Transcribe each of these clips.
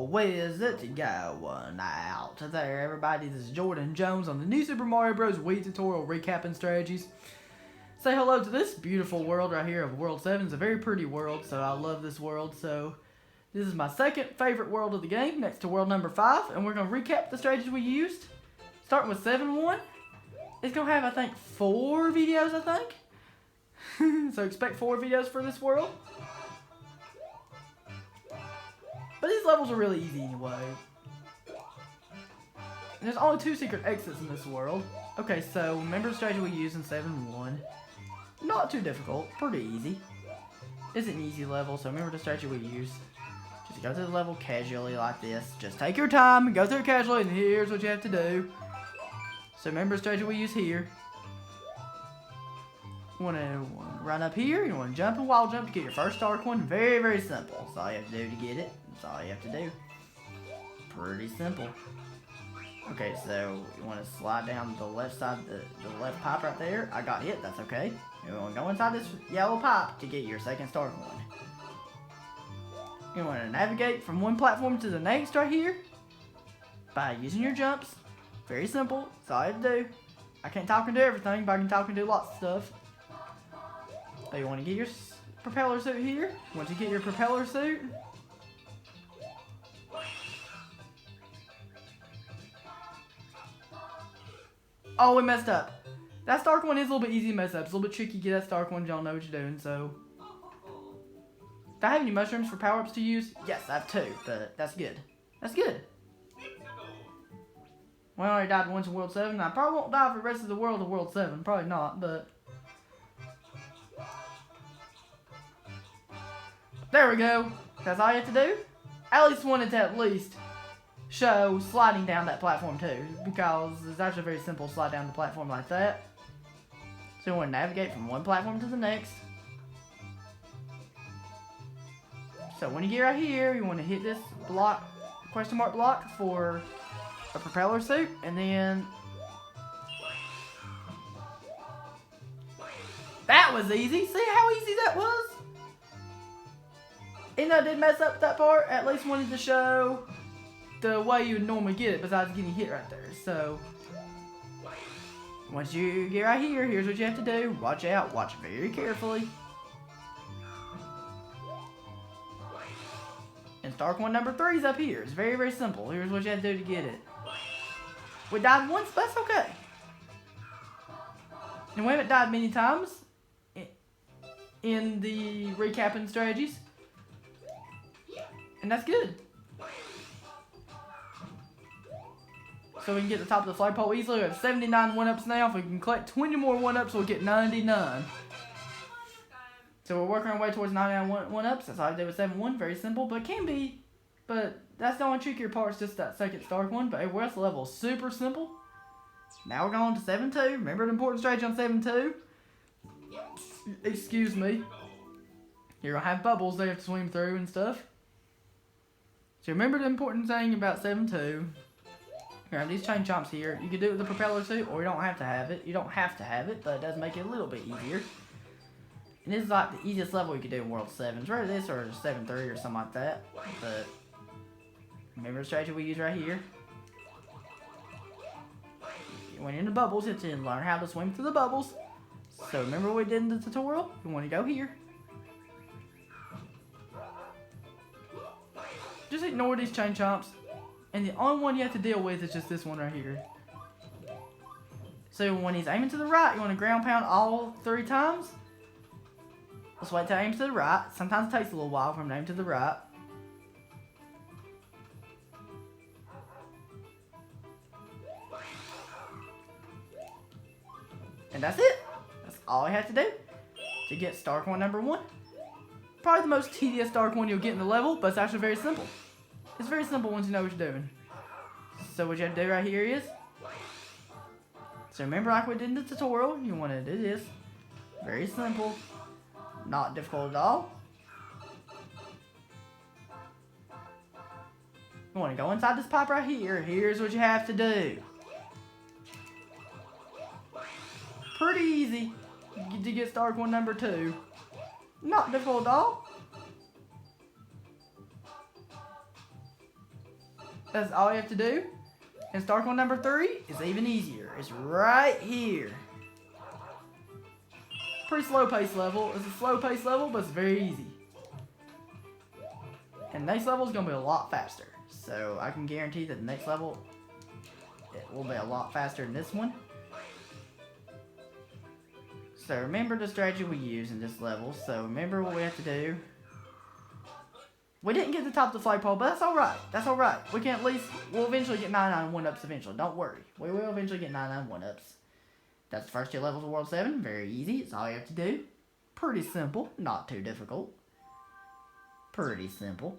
Where's it going out there, everybody? This is Jordan Jones on the new Super Mario Bros. Wii tutorial recapping strategies. Say hello to this beautiful world right here of World 7. It's a very pretty world, so I love this world. So this is my second favorite world of the game, next to world number 5, and we're going to recap the strategies we used. Starting with 7-1. It's going to have, I think, 4 videos, I think. So expect 4 videos for this world. But these levels are really easy anyway. And there's only 2 secret exits in this world. Okay, so remember the strategy we used in 7-1. Not too difficult, pretty easy. It's an easy level, so remember the strategy we used. Just go through the level casually like this. Just take your time and go through it casually, and here's what you have to do. So remember the strategy we use here. You want to run up here, you want to jump and wall jump to get your first star coin. Very, very simple. That's all you have to do to get it. That's all you have to do. Pretty simple. Okay, so you want to slide down the left side, the left pipe right there. I got hit, that's okay. You want to go inside this yellow pipe to get your second star coin. You want to navigate from one platform to the next right here by using your jumps. Very simple, that's all you have to do. I can't talk and do everything, but I can talk and do lots of stuff. So you want to get your propeller suit here. Once you get your propeller suit, oh, we messed up. That star coin is a little bit easy to mess up. It's a little bit tricky to get that star coin if you don't know what you're doing, so. Do I have any mushrooms for power-ups to use? Yes, I have 2, but that's good. That's good. Well, I already died once in World 7. I probably won't die for the rest of the world of World 7. Probably not, but. There we go. That's all you have to do. I at least wanted to at least show sliding down that platform too, because it's actually very simple to slide down the platform like that. So you want to navigate from one platform to the next. So when you get right here, you want to hit this block, question mark block for a propeller suit, and then that was easy. See how easy that was? Even though I did mess up that part, I at least wanted to show the way you would normally get it besides getting hit right there. So once you get right here, here's what you have to do. Watch out, watch very carefully. And star coin number 3 is up here. It's very, very simple. Here's what you have to do to get it. We died once, but that's okay. And we haven't died many times in the recapping strategies. And that's good. So we can get to the top of the flagpole easily. We have 79 1-ups now. If we can collect 20 more 1-ups, we'll get 99. So we're working our way towards 99 1-ups. That's all I did with 7-1. Very simple, but it can be. But that's the only trickier part, is just that second star one. But everywhere else, the level is super simple. Now we're going to 7-2. Remember the important strategy on 7-2? Excuse me. You're going to have bubbles they have to swim through and stuff. So remember the important thing about 7-2. You have these chain chomps here. You can do it with the propeller suit, or you don't have to have it. You don't have to have it, but it does make it a little bit easier. And this is like the easiest level you could do in World 7. It's rather this or 7-3 or something like that. But remember the strategy we use right here. You went into bubbles to learn how to swim through the bubbles. So remember what we did in the tutorial? You want to go here. Just ignore these chain chomps. And the only one you have to deal with is just this one right here. So when he's aiming to the right, you want to ground pound all 3 times. Let's wait till he aims to the right. Sometimes it takes a little while for him to aim to the right. And that's it. That's all you have to do to get star coin number 1. Probably the most tedious star coin you'll get in the level, but it's actually very simple. It's very simple once you know what you're doing. So what you have to do right here is, so remember like we did in the tutorial, you want to do this. Very simple. Not difficult at all. You want to go inside this pipe right here. Here's what you have to do. Pretty easy to get star coin number 2. Not difficult at all. That's all you have to do. And Stark one number 3 is even easier. It's right here. Pretty slow pace level. It's a slow pace level, but it's very easy. And next level is going to be a lot faster. So I can guarantee that the next level, it will be a lot faster than this one. So remember the strategy we use in this level. So remember what we have to do. We didn't get the top of the flagpole, but that's alright. That's alright. We can at least, we'll eventually get 99 1-ups eventually. Don't worry. We will eventually get 99 1-ups. That's the first 2 levels of World 7. Very easy. It's all you have to do. Pretty simple. Not too difficult. Pretty simple.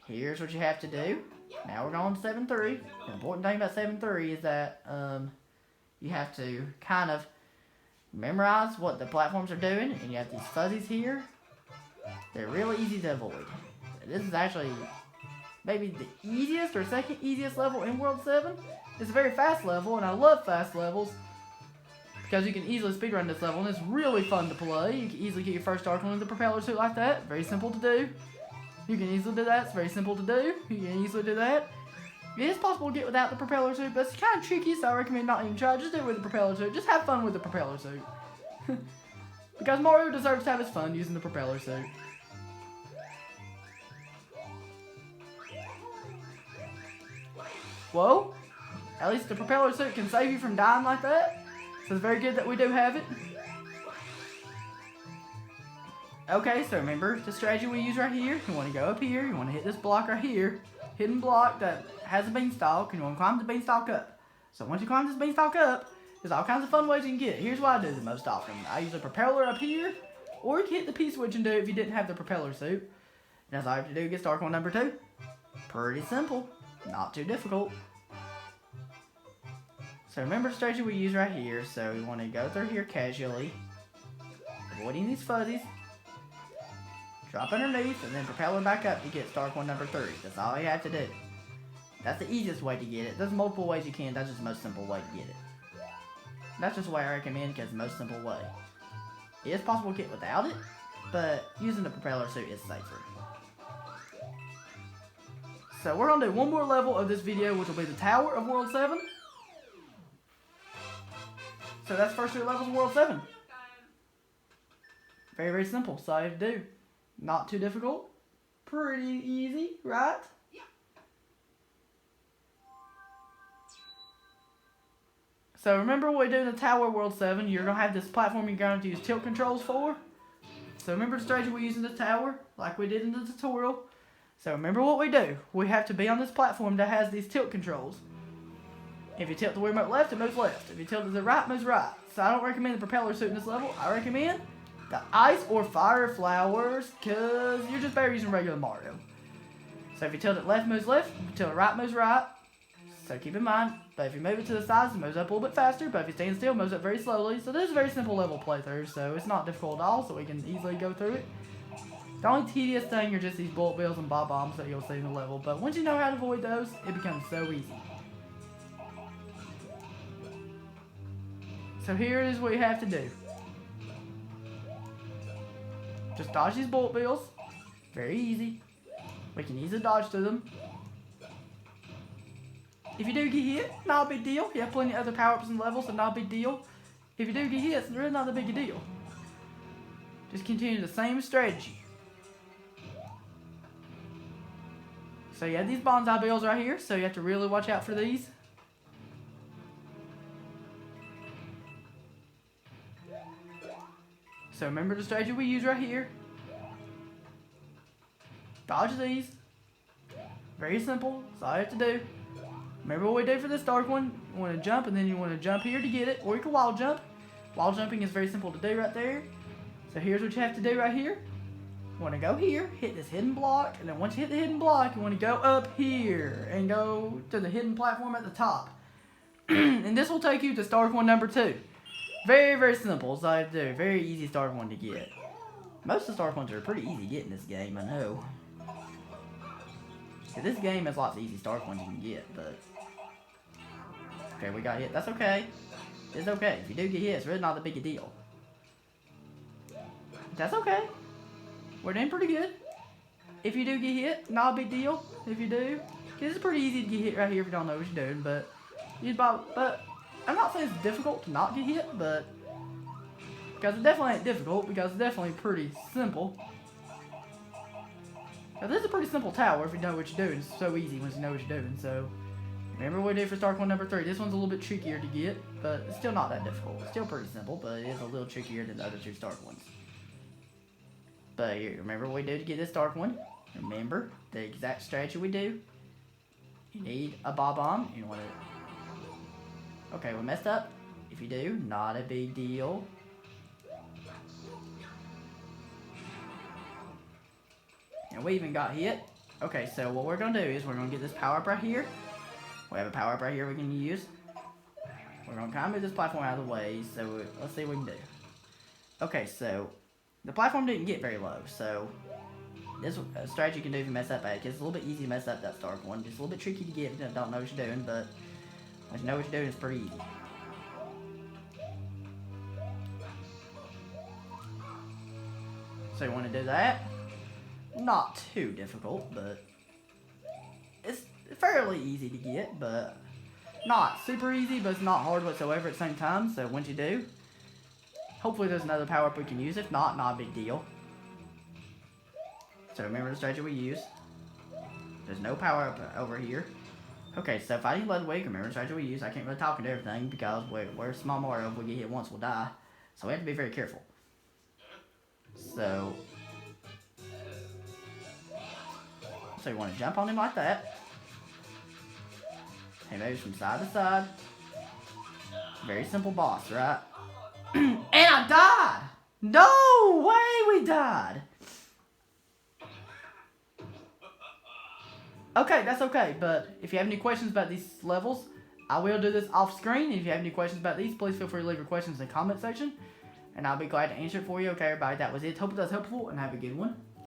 Here's what you have to do. Now we're going to 7-3. The important thing about 7-3 is that you have to kind of memorize what the platforms are doing. And you have these fuzzies here. They're really easy to avoid. This is actually maybe the easiest or second easiest level in World 7. It's a very fast level, and I love fast levels because you can easily speedrun this level, and it's really fun to play. You can easily get your first Dark one with the propeller suit like that. Very simple to do. You can easily do that. It's very simple to do. You can easily do that. It is possible to get without the propeller suit, but it's kind of tricky, so I recommend not even try. Just do it with the propeller suit. Just have fun with the propeller suit. Because Mario deserves to have his fun using the propeller suit. Whoa. At least the propeller suit can save you from dying like that. So it's very good that we do have it. Okay, so remember the strategy we use right here. You want to go up here. You want to hit this block right here. Hidden block that has a beanstalk. And you want to climb the beanstalk up. So once you climb this beanstalk up, there's all kinds of fun ways you can get it. Here's what I do the most often. I use a propeller up here. Or you can hit the P-switch and do it if you didn't have the propeller suit. And that's all you have to do to get Stark one number 2. Pretty simple. Not too difficult. So remember the strategy we use right here. So we want to go through here casually. Avoiding these fuzzies. Drop underneath and then propeller back up to get Stark one number 3. That's all you have to do. That's the easiest way to get it. There's multiple ways you can. That's just the most simple way to get it. That's just the way I recommend because it's the most simple way. It is possible to get without it, but using the propeller suit is safer. So we're going to do one more level of this video, which will be the Tower of World 7. So that's the first 2 levels of World 7. Very, very simple. So all you have to do. Not too difficult. Pretty easy, right? Yeah. So remember what we do in the Tower World 7. You're going to have this platform you're going to use tilt controls for. So remember the strategy we use in the tower, like we did in the tutorial. So remember what we do. We have to be on this platform that has these tilt controls. If you tilt the remote left, it moves left. If you tilt it to the right, it moves right. So I don't recommend the propeller suit in this level. I recommend the ice or fire flowers, because you're just better using regular Mario. So if you tilt it left, it moves left. If you tilt it right, it moves right. So keep in mind, but if you move it to the sides, it moves up a little bit faster. But if you stand still, it moves up very slowly. So this is a very simple level playthrough, so it's not difficult at all, so we can easily go through it. The only tedious thing are just these bullet bills and bob bombs that you'll see in the level. But once you know how to avoid those, it becomes so easy. So here is what you have to do. Just dodge these bullet bills. Very easy. We can easily dodge through them. If you do get hit, not a big deal. You have plenty of other power-ups and levels, so not a big deal. If you do get hit, it's really not a big deal. Just continue the same strategy. So you have these bonsai bills right here, so you have to really watch out for these. So remember the strategy we use right here. Dodge these. Very simple. That's all you have to do. Remember what we do for this dark one. You want to jump and then you want to jump here to get it. Or you can wall jump. Wall jumping is very simple to do right there. So here's what you have to do right here. You want to go here, hit this hidden block. And then once you hit the hidden block, you want to go up here. And go to the hidden platform at the top. And this will take you to Stark one number 2. Very, very simple, so I have to do. Very easy Stark one to get. Most of the Stark ones are pretty easy to get in this game, I know. Yeah, this game has lots of easy Stark ones you can get, but... Okay, we got hit. That's okay. It's okay. If you do get hit, it's really not that big a deal. That's okay. We're doing pretty good. if you do get hit, not a big deal. If you do, because it's pretty easy to get hit right here if you don't know what you're doing. But I'm not saying it's difficult to not get hit, but because it definitely ain't difficult, because it's definitely pretty simple. Now, this is a pretty simple tower if you know what you're doing. It's so easy once you know what you're doing. So remember what we did for Stark one number 3. This one's a little bit trickier to get, but it's still not that difficult. It's still pretty simple, but it is a little trickier than the other 2 Stark ones. But here, remember what we did to get this Stark one? Remember the exact strategy we do. You need a Bob-omb. You want to... Okay, we messed up. If you do, not a big deal. And we even got hit. Okay, so what we're going to do is we're going to get this power-up right here. We have a power-up right here we can use. We're going to kind of move this platform out of the way, so let's see what we can do. Okay, so the platform didn't get very low, so this strategy you can do if you mess up at it. It's a little bit easy to mess up that Stark one. It's a little bit tricky to get if you don't know what you're doing, but once you know what you're doing, it's pretty easy. So you want to do that. Not too difficult, but it's fairly easy to get, but not super easy, but it's not hard whatsoever at the same time. So once you do, hopefully there's another power-up we can use. If not, not a big deal. So remember the strategy we use. There's no power-up over here. Okay, so fighting Ludwig, remember the strategy we use. I can't really talk into everything because we're small Mario. If we get hit once, we'll die. So we have to be very careful. So you want to jump on him like that. He moves from side to side. Very simple boss, right? And I died! No way we died! Okay, that's okay, but if you have any questions about these levels, I will do this off screen. If you have any questions about these, please feel free to leave your questions in the comment section, and I'll be glad to answer it for you. Okay, everybody, that was it. Hope it was helpful, and have a good one.